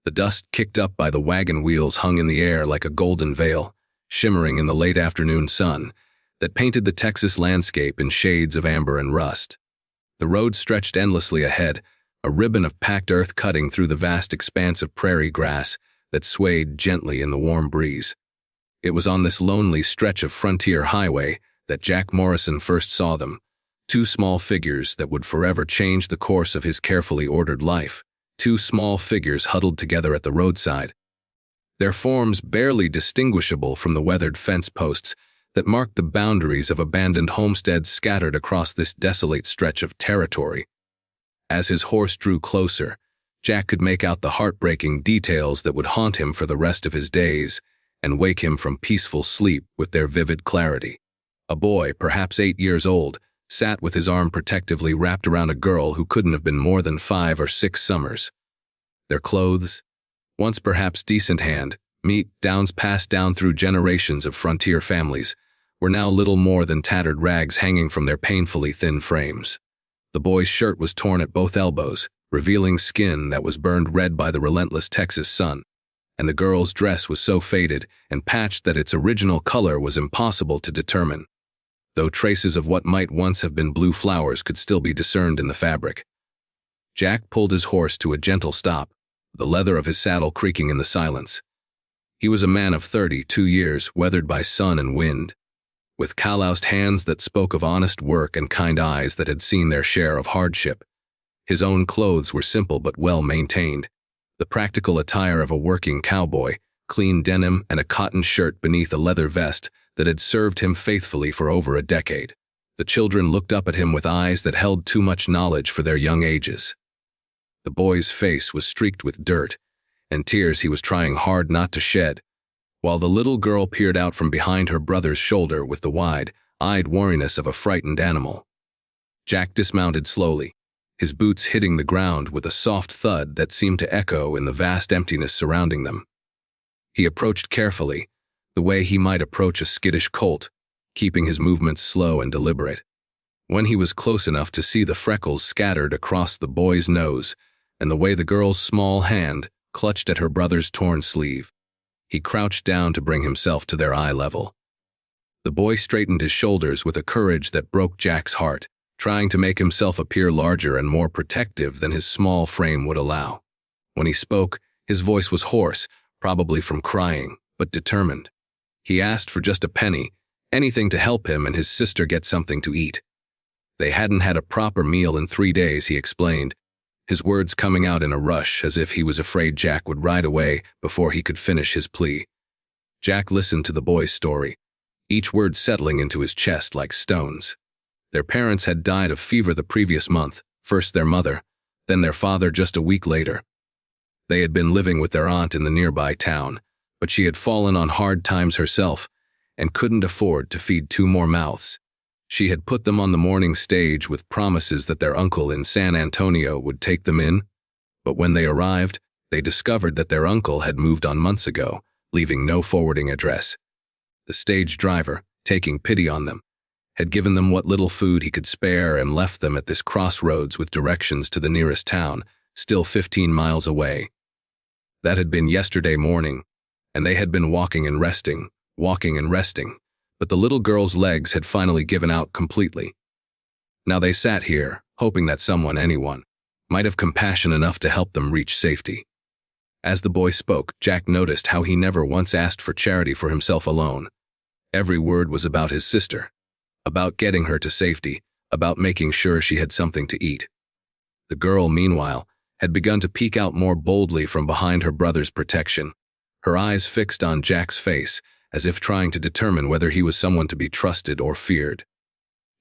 The dust kicked up by the wagon wheels hung in the air like a golden veil, shimmering in the late afternoon sun that painted the Texas landscape in shades of amber and rust. The road stretched endlessly ahead, a ribbon of packed earth cutting through the vast expanse of prairie grass that swayed gently in the warm breeze. It was on this lonely stretch of frontier highway that Jack Morrison first saw them, two small figures that would forever change the course of his carefully ordered life, two small figures huddled together at the roadside. Their forms barely distinguishable from the weathered fence posts that marked the boundaries of abandoned homesteads scattered across this desolate stretch of territory. As his horse drew closer, Jack could make out the heartbreaking details that would haunt him for the rest of his days and wake him from peaceful sleep with their vivid clarity. A boy, perhaps 8 years old, sat with his arm protectively wrapped around a girl who couldn't have been more than 5 or 6 summers. Their clothes, once perhaps decent hand-me-downs passed down through generations of frontier families, were now little more than tattered rags hanging from their painfully thin frames. The boy's shirt was torn at both elbows, revealing skin that was burned red by the relentless Texas sun, and the girl's dress was so faded and patched that its original color was impossible to determine, though traces of what might once have been blue flowers could still be discerned in the fabric. Jack pulled his horse to a gentle stop, the leather of his saddle creaking in the silence. He was a man of 32 years, weathered by sun and wind, with calloused hands that spoke of honest work and kind eyes that had seen their share of hardship. His own clothes were simple but well maintained, the practical attire of a working cowboy, clean denim and a cotton shirt beneath a leather vest that had served him faithfully for over a decade. The children looked up at him with eyes that held too much knowledge for their young ages. The boy's face was streaked with dirt and tears he was trying hard not to shed, while the little girl peered out from behind her brother's shoulder with the wide-eyed wariness of a frightened animal. Jack dismounted slowly, his boots hitting the ground with a soft thud that seemed to echo in the vast emptiness surrounding them. He approached carefully, the way he might approach a skittish colt, keeping his movements slow and deliberate. When he was close enough to see the freckles scattered across the boy's nose and the way the girl's small hand clutched at her brother's torn sleeve, he crouched down to bring himself to their eye level. The boy straightened his shoulders with a courage that broke Jack's heart, trying to make himself appear larger and more protective than his small frame would allow. When he spoke, his voice was hoarse, probably from crying, but determined. He asked for just a penny, anything to help him and his sister get something to eat. They hadn't had a proper meal in 3 days, he explained, his words coming out in a rush as if he was afraid Jack would ride away before he could finish his plea. Jack listened to the boy's story, each word settling into his chest like stones. Their parents had died of fever the previous month, first their mother, then their father just a week later. They had been living with their aunt in the nearby town, but she had fallen on hard times herself and couldn't afford to feed 2 more mouths. She had put them on the morning stage with promises that their uncle in San Antonio would take them in, but when they arrived, they discovered that their uncle had moved on months ago, leaving no forwarding address. The stage driver, taking pity on them, had given them what little food he could spare and left them at this crossroads with directions to the nearest town, still 15 miles away. That had been yesterday morning, and they had been walking and resting, but the little girl's legs had finally given out completely. Now they sat here, hoping that anyone, might have compassion enough to help them reach safety. As the boy spoke, Jack noticed how he never once asked for charity for himself alone. Every word was about his sister, about getting her to safety, about making sure she had something to eat. The girl, meanwhile, had begun to peek out more boldly from behind her brother's protection, her eyes fixed on Jack's face, as if trying to determine whether he was someone to be trusted or feared.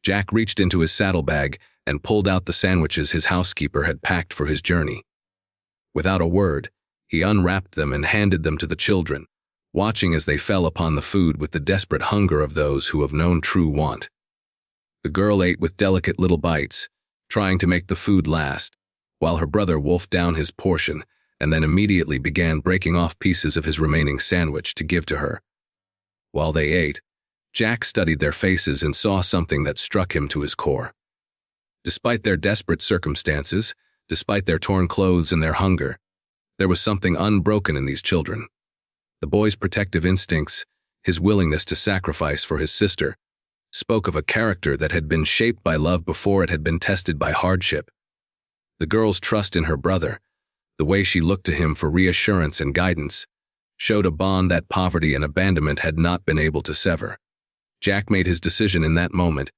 Jack reached into his saddlebag and pulled out the sandwiches his housekeeper had packed for his journey. Without a word, he unwrapped them and handed them to the children, watching as they fell upon the food with the desperate hunger of those who have known true want. The girl ate with delicate little bites, trying to make the food last, while her brother wolfed down his portion and then immediately began breaking off pieces of his remaining sandwich to give to her. While they ate, Jack studied their faces and saw something that struck him to his core. Despite their desperate circumstances, despite their torn clothes and their hunger, There was something unbroken in these children. The boy's protective instincts, his willingness to sacrifice for his sister, spoke of a character that had been shaped by love before it had been tested by hardship. The girl's trust in her brother, the way she looked to him for reassurance and guidance, showed a bond that poverty and abandonment had not been able to sever. Jack made his decision in that moment,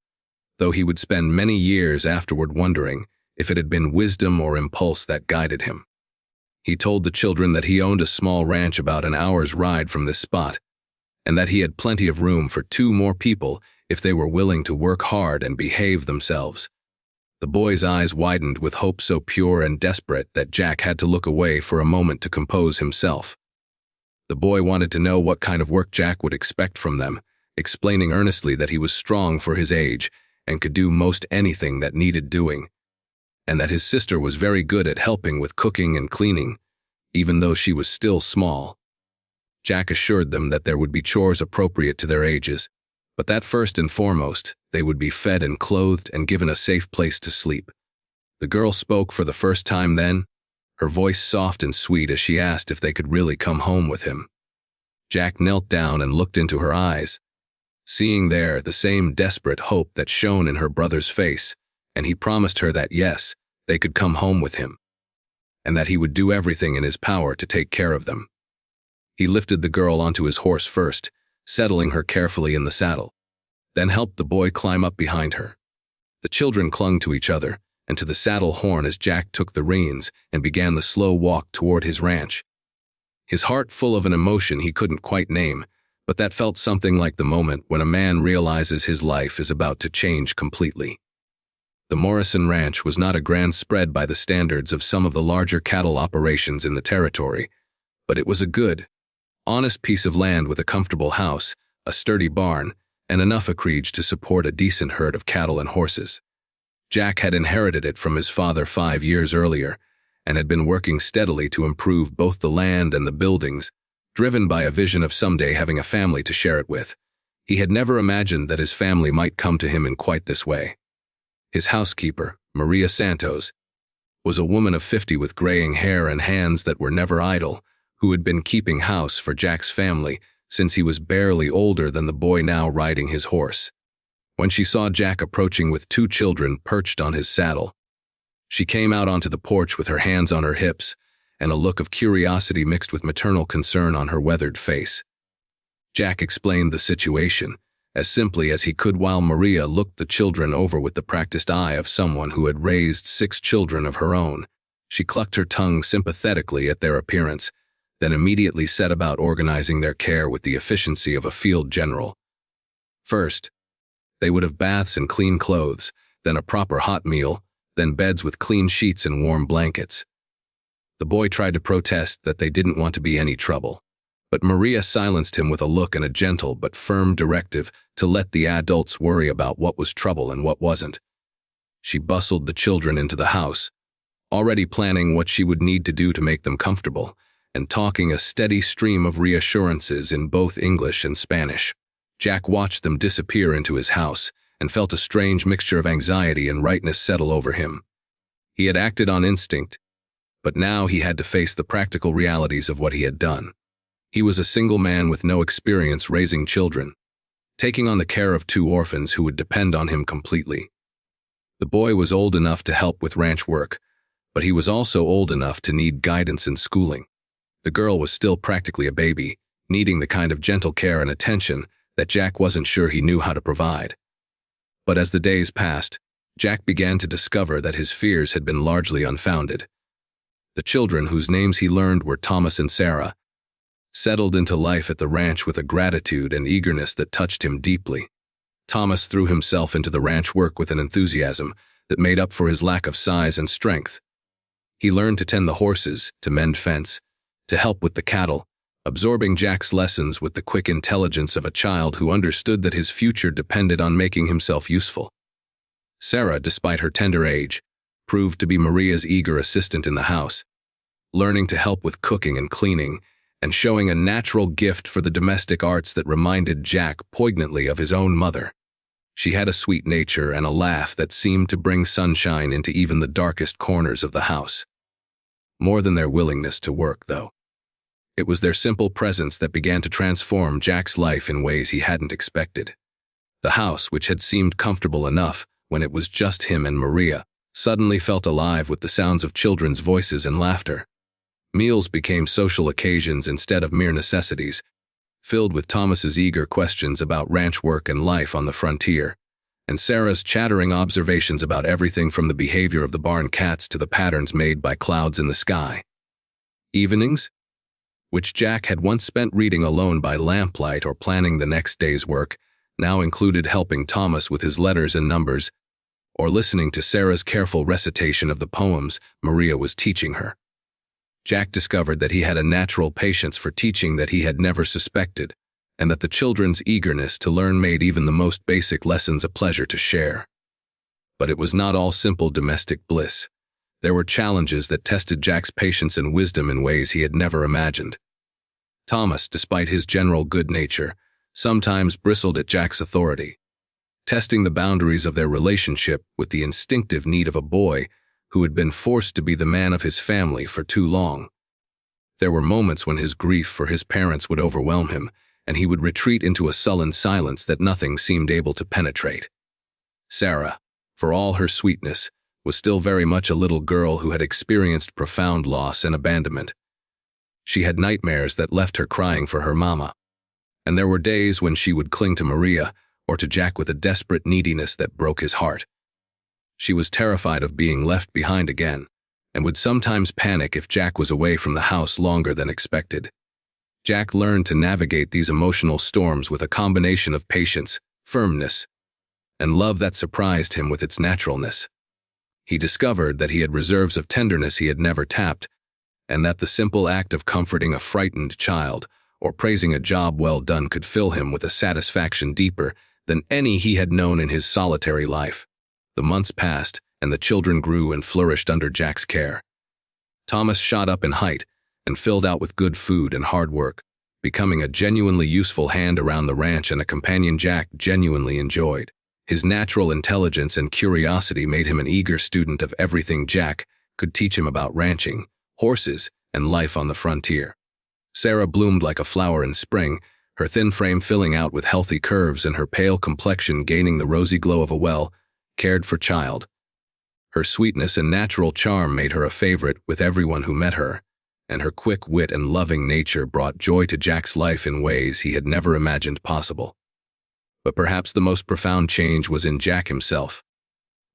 though he would spend many years afterward wondering if it had been wisdom or impulse that guided him. He told the children that he owned a small ranch about an hour's ride from this spot, and that he had plenty of room for 2 more people if they were willing to work hard and behave themselves. The boy's eyes widened with hope so pure and desperate that Jack had to look away for a moment to compose himself. The boy wanted to know what kind of work Jack would expect from them, explaining earnestly that he was strong for his age and could do most anything that needed doing, and that his sister was very good at helping with cooking and cleaning, even though she was still small. Jack assured them that there would be chores appropriate to their ages, but that first and foremost, they would be fed and clothed and given a safe place to sleep. The girl spoke for the first time then, her voice soft and sweet as she asked if they could really come home with him. Jack knelt down and looked into her eyes, seeing there the same desperate hope that shone in her brother's face, and he promised her that yes, they could come home with him, and that he would do everything in his power to take care of them. He lifted the girl onto his horse first, settling her carefully in the saddle, then helped the boy climb up behind her. The children clung to each other and to the saddle horn as Jack took the reins and began the slow walk toward his ranch. His heart full of an emotion he couldn't quite name, but that felt something like the moment when a man realizes his life is about to change completely. The Morrison Ranch was not a grand spread by the standards of some of the larger cattle operations in the territory, but it was a good, honest piece of land with a comfortable house, a sturdy barn, and enough acreage to support a decent herd of cattle and horses. Jack had inherited it from his father 5 years earlier, and had been working steadily to improve both the land and the buildings, driven by a vision of someday having a family to share it with. He had never imagined that his family might come to him in quite this way. His housekeeper, Maria Santos, was a woman of 50 with graying hair and hands that were never idle, who had been keeping house for Jack's family since he was barely older than the boy now riding his horse. When she saw Jack approaching with 2 children perched on his saddle, she came out onto the porch with her hands on her hips and a look of curiosity mixed with maternal concern on her weathered face. Jack explained the situation as simply as he could while Maria looked the children over with the practiced eye of someone who had raised 6 children of her own. She clucked her tongue sympathetically at their appearance, then immediately set about organizing their care with the efficiency of a field general. First, they would have baths and clean clothes, then a proper hot meal, then beds with clean sheets and warm blankets. The boy tried to protest that they didn't want to be any trouble, but Maria silenced him with a look and a gentle but firm directive to let the adults worry about what was trouble and what wasn't. She bustled the children into the house, already planning what she would need to do to make them comfortable, and talking a steady stream of reassurances in both English and Spanish. Jack watched them disappear into his house and felt a strange mixture of anxiety and rightness settle over him. He had acted on instinct, but now he had to face the practical realities of what he had done. He was a single man with no experience raising children, taking on the care of 2 orphans who would depend on him completely. The boy was old enough to help with ranch work, but he was also old enough to need guidance and schooling. The girl was still practically a baby, needing the kind of gentle care and attention that Jack wasn't sure he knew how to provide. But as the days passed, Jack began to discover that his fears had been largely unfounded. The children, whose names he learned were Thomas and Sarah, settled into life at the ranch with a gratitude and eagerness that touched him deeply. Thomas threw himself into the ranch work with an enthusiasm that made up for his lack of size and strength. He learned to tend the horses, to mend fence, to help with the cattle, absorbing Jack's lessons with the quick intelligence of a child who understood that his future depended on making himself useful. Sarah, despite her tender age, proved to be Maria's eager assistant in the house, learning to help with cooking and cleaning, and showing a natural gift for the domestic arts that reminded Jack poignantly of his own mother. She had a sweet nature and a laugh that seemed to bring sunshine into even the darkest corners of the house. More than their willingness to work, though. It was their simple presence that began to transform Jack's life in ways he hadn't expected. The house, which had seemed comfortable enough when it was just him and Maria, suddenly felt alive with the sounds of children's voices and laughter. Meals became social occasions instead of mere necessities, filled with Thomas's eager questions about ranch work and life on the frontier, and Sarah's chattering observations about everything from the behavior of the barn cats to the patterns made by clouds in the sky. Evenings, which Jack had once spent reading alone by lamplight or planning the next day's work, now included helping Thomas with his letters and numbers, or listening to Sarah's careful recitation of the poems Maria was teaching her. Jack discovered that he had a natural patience for teaching that he had never suspected, and that the children's eagerness to learn made even the most basic lessons a pleasure to share. But it was not all simple domestic bliss. There were challenges that tested Jack's patience and wisdom in ways he had never imagined. Thomas, despite his general good nature, sometimes bristled at Jack's authority, testing the boundaries of their relationship with the instinctive need of a boy who had been forced to be the man of his family for too long. There were moments when his grief for his parents would overwhelm him, and he would retreat into a sullen silence that nothing seemed able to penetrate. Sarah, for all her sweetness, was still very much a little girl who had experienced profound loss and abandonment. She had nightmares that left her crying for her mama, and there were days when she would cling to Maria or to Jack with a desperate neediness that broke his heart. She was terrified of being left behind again, and would sometimes panic if Jack was away from the house longer than expected. Jack learned to navigate these emotional storms with a combination of patience, firmness, and love that surprised him with its naturalness. He discovered that he had reserves of tenderness he had never tapped, and that the simple act of comforting a frightened child or praising a job well done could fill him with a satisfaction deeper than any he had known in his solitary life. The months passed, and the children grew and flourished under Jack's care. Thomas shot up in height and filled out with good food and hard work, becoming a genuinely useful hand around the ranch and a companion Jack genuinely enjoyed. His natural intelligence and curiosity made him an eager student of everything Jack could teach him about ranching, horses, and life on the frontier. Sarah bloomed like a flower in spring, her thin frame filling out with healthy curves and her pale complexion gaining the rosy glow of a well-cared-for child. Her sweetness and natural charm made her a favorite with everyone who met her, and her quick wit and loving nature brought joy to Jack's life in ways he had never imagined possible. But perhaps the most profound change was in Jack himself.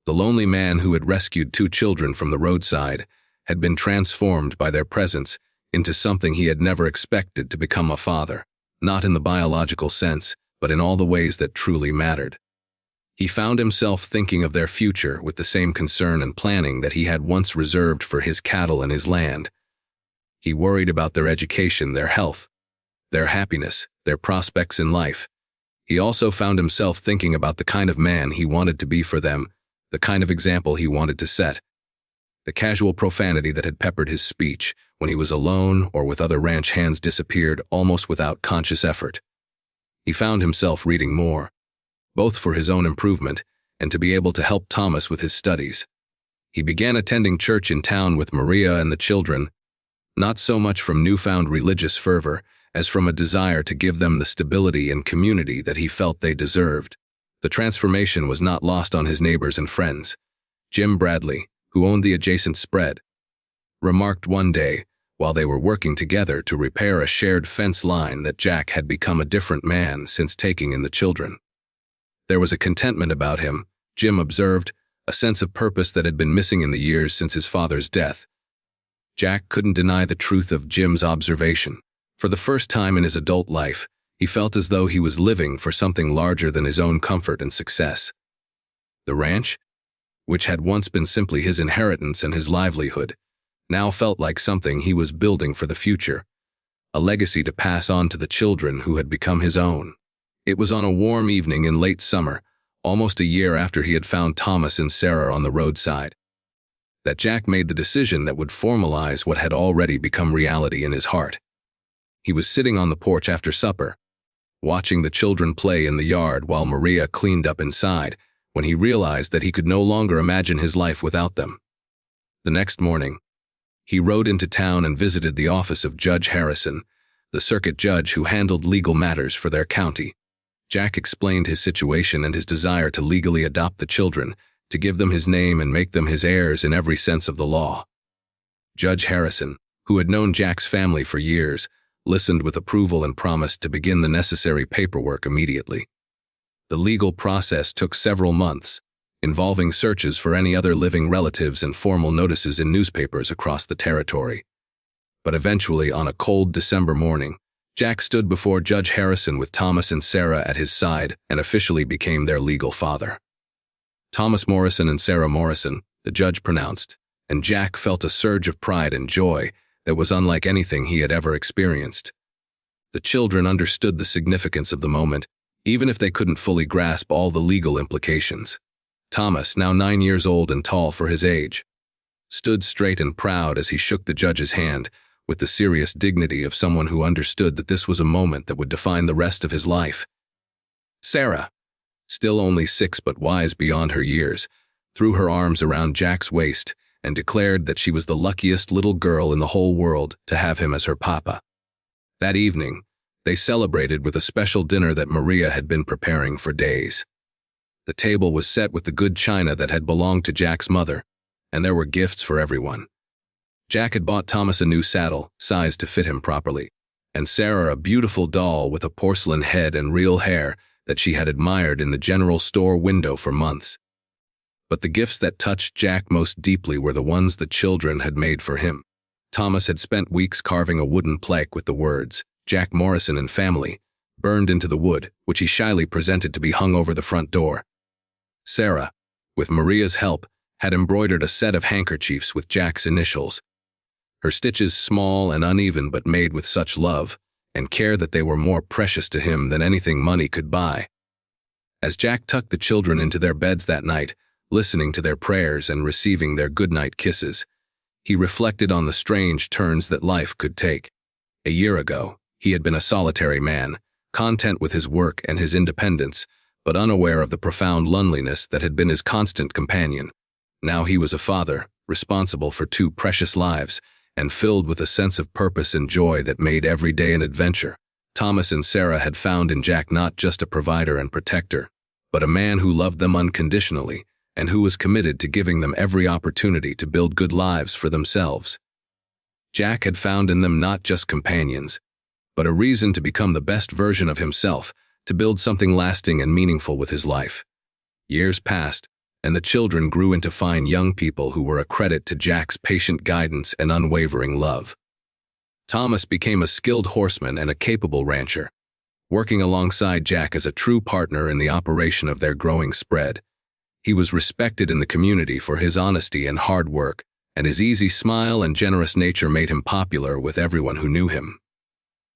The lonely man who had rescued 2 children from the roadside had been transformed by their presence into something he had never expected to become: a father, not in the biological sense, but in all the ways that truly mattered. He found himself thinking of their future with the same concern and planning that he had once reserved for his cattle and his land. He worried about their education, their health, their happiness, their prospects in life. He also found himself thinking about the kind of man he wanted to be for them, the kind of example he wanted to set. The casual profanity that had peppered his speech when he was alone or with other ranch hands disappeared almost without conscious effort. He found himself reading more, both for his own improvement and to be able to help Thomas with his studies. He began attending church in town with Maria and the children, not so much from newfound religious fervor as from a desire to give them the stability and community that he felt they deserved. The transformation was not lost on his neighbors and friends. Jim Bradley, who owned the adjacent spread, remarked one day, while they were working together to repair a shared fence line, that Jack had become a different man since taking in the children. There was a contentment about him, Jim observed, a sense of purpose that had been missing in the years since his father's death. Jack couldn't deny the truth of Jim's observation. For the first time in his adult life, he felt as though he was living for something larger than his own comfort and success. The ranch, which had once been simply his inheritance and his livelihood, now felt like something he was building for the future, a legacy to pass on to the children who had become his own. It was on a warm evening in late summer, almost a year after he had found Thomas and Sarah on the roadside, that Jack made the decision that would formalize what had already become reality in his heart. He was sitting on the porch after supper, watching the children play in the yard while Maria cleaned up inside, when he realized that he could no longer imagine his life without them. The next morning, He rode into town and visited the office of Judge Harrison, the circuit judge who handled legal matters for their county. Jack explained his situation and his desire to legally adopt the children, to give them his name and make them his heirs in every sense of the law. Judge Harrison, who had known Jack's family for years, listened with approval and promised to begin the necessary paperwork immediately. The legal process took several months, involving searches for any other living relatives and formal notices in newspapers across the territory. But eventually, on a cold December morning, Jack stood before Judge Harrison with Thomas and Sarah at his side and officially became their legal father. Thomas Morrison and Sarah Morrison, the judge pronounced, and Jack felt a surge of pride and joy that was unlike anything he had ever experienced. The children understood the significance of the moment, even if they couldn't fully grasp all the legal implications. Thomas, now 9 years old and tall for his age, stood straight and proud as he shook the judge's hand, with the serious dignity of someone who understood that this was a moment that would define the rest of his life. Sarah, still only 6 but wise beyond her years, threw her arms around Jack's waist and declared that she was the luckiest little girl in the whole world to have him as her papa. That evening, they celebrated with a special dinner that Maria had been preparing for days. The table was set with the good china that had belonged to Jack's mother, and there were gifts for everyone. Jack had bought Thomas a new saddle, sized to fit him properly, and Sarah a beautiful doll with a porcelain head and real hair that she had admired in the general store window for months. But the gifts that touched Jack most deeply were the ones the children had made for him. Thomas had spent weeks carving a wooden plaque with the words, "Jack Morrison and Family," burned into the wood, which he shyly presented to be hung over the front door. Sarah, with Maria's help, had embroidered a set of handkerchiefs with Jack's initials. Her stitches small and uneven but made with such love and care that they were more precious to him than anything money could buy. As Jack tucked the children into their beds that night, listening to their prayers and receiving their goodnight kisses, he reflected on the strange turns that life could take. A year ago, he had been a solitary man, content with his work and his independence, but unaware of the profound loneliness that had been his constant companion. Now he was a father, responsible for 2 precious lives, and filled with a sense of purpose and joy that made every day an adventure. Thomas and Sarah had found in Jack not just a provider and protector, but a man who loved them unconditionally and who was committed to giving them every opportunity to build good lives for themselves. Jack had found in them not just companions, but a reason to become the best version of himself, to build something lasting and meaningful with his life. Years passed, and the children grew into fine young people who were a credit to Jack's patient guidance and unwavering love. Thomas became a skilled horseman and a capable rancher, working alongside Jack as a true partner in the operation of their growing spread. He was respected in the community for his honesty and hard work, and his easy smile and generous nature made him popular with everyone who knew him.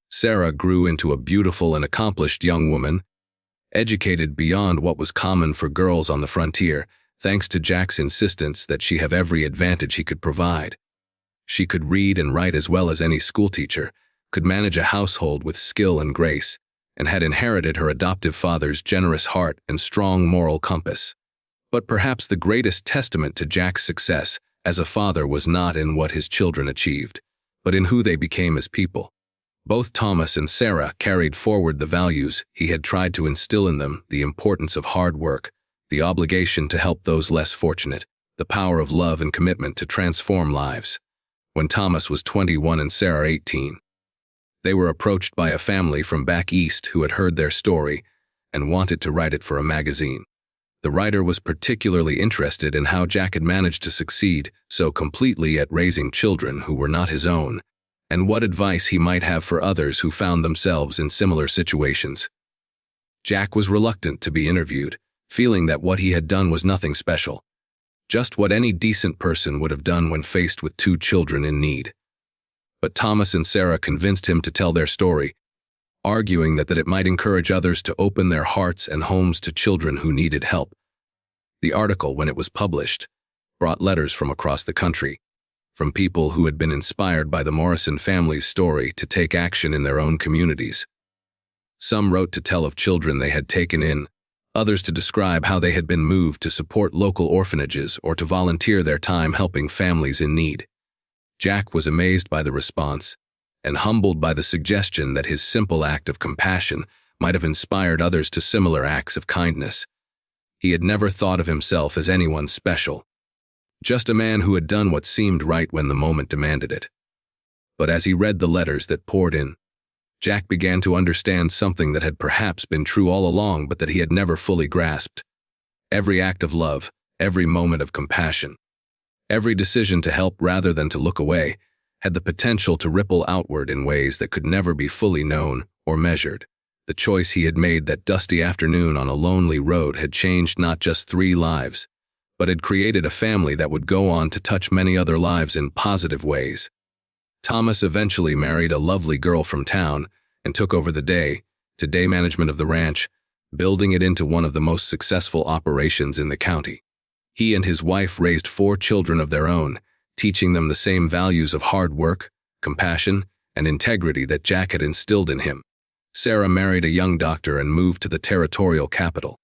Sarah grew into a beautiful and accomplished young woman, educated beyond what was common for girls on the frontier, thanks to Jack's insistence that she have every advantage he could provide. She could read and write as well as any schoolteacher, could manage a household with skill and grace, and had inherited her adoptive father's generous heart and strong moral compass. But perhaps the greatest testament to Jack's success as a father was not in what his children achieved, but in who they became as people. Both Thomas and Sarah carried forward the values he had tried to instill in them: the importance of hard work, the obligation to help those less fortunate, the power of love and commitment to transform lives. When Thomas was 21 and Sarah 18, they were approached by a family from back east who had heard their story and wanted to write it for a magazine. The writer was particularly interested in how Jack had managed to succeed so completely at raising children who were not his own, and what advice he might have for others who found themselves in similar situations. Jack was reluctant to be interviewed, feeling that what he had done was nothing special, just what any decent person would have done when faced with 2 children in need. But Thomas and Sarah convinced him to tell their story, arguing that it might encourage others to open their hearts and homes to children who needed help. The article, when it was published, brought letters from across the country, from people who had been inspired by the Morrison family's story to take action in their own communities. Some wrote to tell of children they had taken in, others to describe how they had been moved to support local orphanages or to volunteer their time helping families in need. Jack was amazed by the response and humbled by the suggestion that his simple act of compassion might have inspired others to similar acts of kindness. He had never thought of himself as anyone special, just a man who had done what seemed right when the moment demanded it. But as he read the letters that poured in, Jack began to understand something that had perhaps been true all along but that he had never fully grasped. Every act of love, every moment of compassion, every decision to help rather than to look away, had the potential to ripple outward in ways that could never be fully known or measured. The choice he had made that dusty afternoon on a lonely road had changed not just 3 lives, but had created a family that would go on to touch many other lives in positive ways. Thomas eventually married a lovely girl from town and took over the day-to-day management of the ranch, building it into one of the most successful operations in the county. He and his wife raised 4 children of their own, teaching them the same values of hard work, compassion, and integrity that Jack had instilled in him. Sarah married a young doctor and moved to the territorial capital,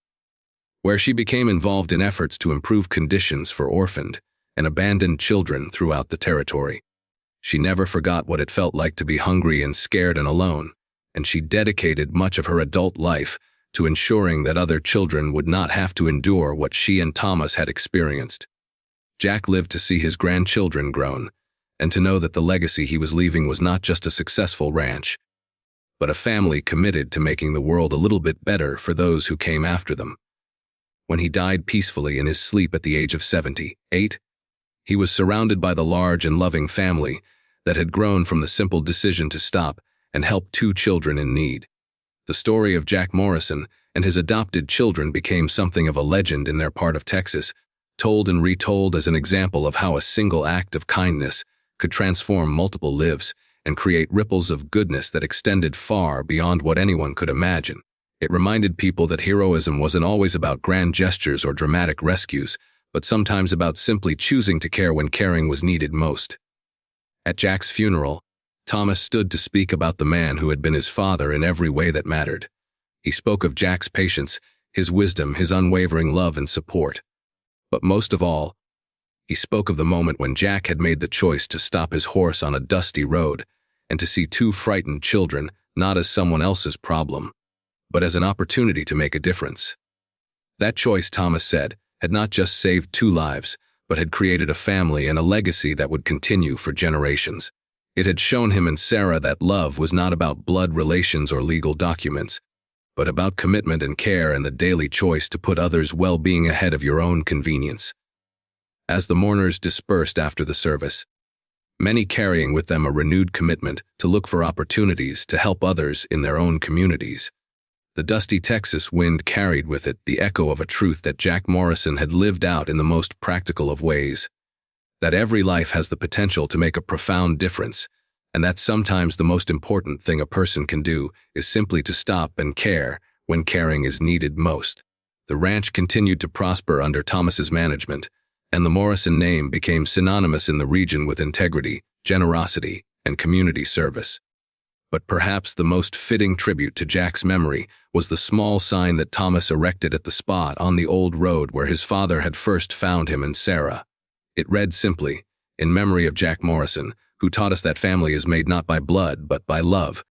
where she became involved in efforts to improve conditions for orphaned and abandoned children throughout the territory. She never forgot what it felt like to be hungry and scared and alone, and she dedicated much of her adult life to ensuring that other children would not have to endure what she and Thomas had experienced. Jack lived to see his grandchildren grown, and to know that the legacy he was leaving was not just a successful ranch, but a family committed to making the world a little bit better for those who came after them. When he died peacefully in his sleep at the age of 78, he was surrounded by the large and loving family that had grown from the simple decision to stop and help 2 children in need. The story of Jack Morrison and his adopted children became something of a legend in their part of Texas, told and retold as an example of how a single act of kindness could transform multiple lives and create ripples of goodness that extended far beyond what anyone could imagine. It reminded people that heroism wasn't always about grand gestures or dramatic rescues, but sometimes about simply choosing to care when caring was needed most. At Jack's funeral, Thomas stood to speak about the man who had been his father in every way that mattered. He spoke of Jack's patience, his wisdom, his unwavering love and support. But most of all, he spoke of the moment when Jack had made the choice to stop his horse on a dusty road and to see 2 frightened children not as someone else's problem, but as an opportunity to make a difference. That choice, Thomas said, had not just saved 2 lives, but had created a family and a legacy that would continue for generations. It had shown him and Sarah that love was not about blood relations or legal documents, but about commitment and care and the daily choice to put others' well-being ahead of your own convenience. As the mourners dispersed after the service, many carrying with them a renewed commitment to look for opportunities to help others in their own communities, the dusty Texas wind carried with it the echo of a truth that Jack Morrison had lived out in the most practical of ways, that every life has the potential to make a profound difference, and that sometimes the most important thing a person can do is simply to stop and care when caring is needed most. The ranch continued to prosper under Thomas's management, and the Morrison name became synonymous in the region with integrity, generosity, and community service. But perhaps the most fitting tribute to Jack's memory was the small sign that Thomas erected at the spot on the old road where his father had first found him and Sarah. It read simply, "In memory of Jack Morrison, who taught us that family is made not by blood but by love."